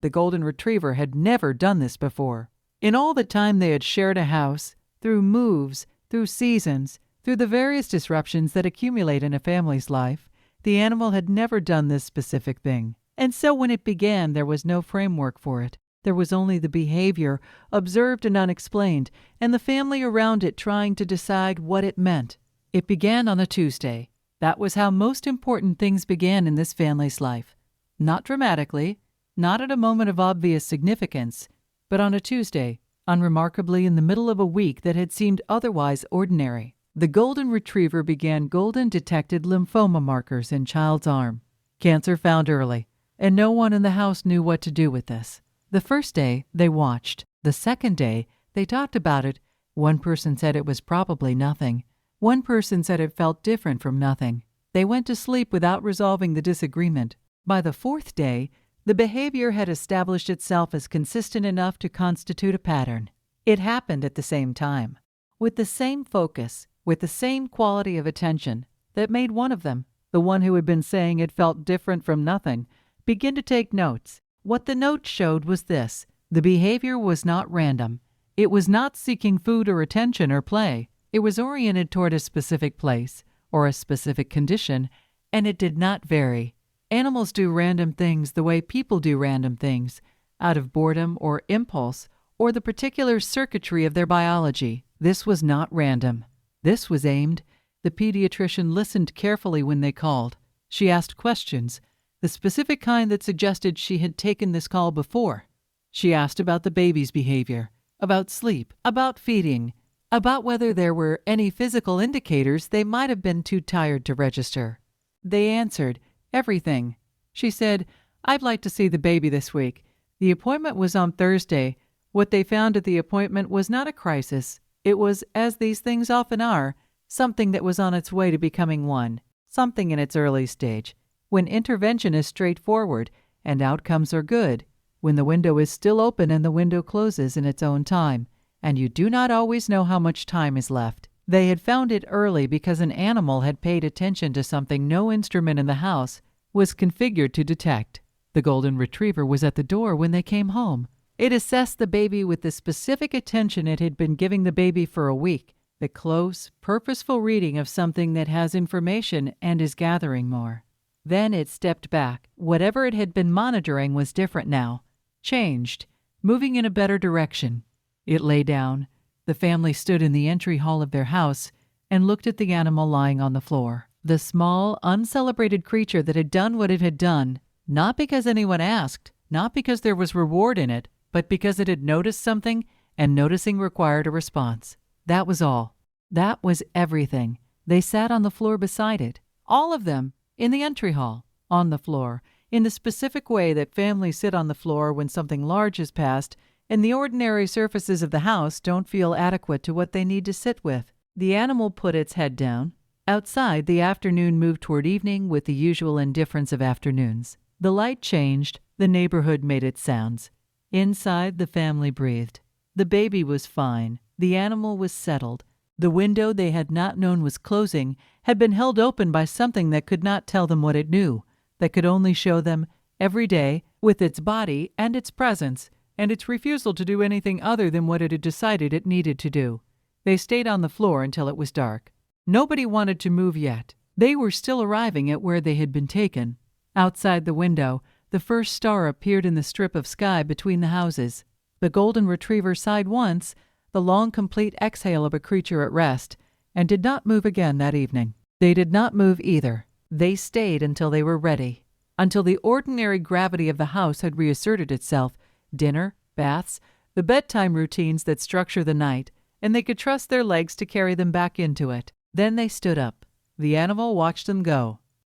The golden retriever had never done this before. In all the time they had shared a house, through moves, through seasons, through the various disruptions that accumulate in a family's life, the animal had never done this specific thing. And so when it began, there was no framework for it. There was only the behavior, observed and unexplained, and the family around it trying to decide what it meant. It began on a Tuesday. That was how most important things began in this family's life. Not dramatically, not at a moment of obvious significance, but on a Tuesday, unremarkably in the middle of a week that had seemed otherwise ordinary. The golden retriever began golden detected lymphoma markers in child's arm. Cancer found early, and no one in the house knew what to do with this. The first day, they watched. The second day, they talked about it. One person said it was probably nothing. One person said it felt different from nothing. They went to sleep without resolving the disagreement. By the fourth day, the behavior had established itself as consistent enough to constitute a pattern. It happened at the same time, with the same focus, with the same quality of attention, that made one of them, the one who had been saying it felt different from nothing, begin to take notes. What the notes showed was this: the behavior was not random. It was not seeking food or attention or play. It was oriented toward a specific place or a specific condition, and it did not vary. Animals do random things the way people do random things, out of boredom or impulse or the particular circuitry of their biology. This was not random. This was aimed. The pediatrician listened carefully when they called. She asked questions, the specific kind that suggested she had taken this call before. She asked about the baby's behavior, about sleep, about feeding, about whether there were any physical indicators they might have been too tired to register. They answered, everything. She said, "I'd like to see the baby this week." The appointment was on Thursday. What they found at the appointment was not a crisis. It was, as these things often are, something that was on its way to becoming one, something in its early stage. When intervention is straightforward and outcomes are good, when the window is still open and the window closes in its own time, and you do not always know how much time is left. They had found it early because an animal had paid attention to something no instrument in the house was configured to detect. The golden retriever was at the door when they came home. It assessed the baby with the specific attention it had been giving the baby for a week, the close, purposeful reading of something that has information and is gathering more. Then it stepped back. Whatever it had been monitoring was different now, changed, moving in a better direction. It lay down. The family stood in the entry hall of their house and looked at the animal lying on the floor. The small, uncelebrated creature that had done what it had done, not because anyone asked, not because there was reward in it, but because it had noticed something, and noticing required a response. That was all. That was everything. They sat on the floor beside it. All of them, in the entry hall, on the floor, in the specific way that families sit on the floor when something large has passed, and the ordinary surfaces of the house don't feel adequate to what they need to sit with. The animal put its head down. Outside, the afternoon moved toward evening with the usual indifference of afternoons. The light changed. The neighborhood made its sounds. Inside, the family breathed. The baby was fine. The animal was settled. The window they had not known was closing had been held open by something that could not tell them what it knew, that could only show them, every day, with its body and its presence, and its refusal to do anything other than what it had decided it needed to do. They stayed on the floor until it was dark. Nobody wanted to move yet. They were still arriving at where they had been taken. Outside the window, the first star appeared in the strip of sky between the houses. The golden retriever sighed once, the long, complete exhale of a creature at rest, and did not move again that evening. They did not move either. They stayed until they were ready, until the ordinary gravity of the house had reasserted itself, dinner, baths, the bedtime routines that structure the night, and they could trust their legs to carry them back into it. Then they stood up. The animal watched them go.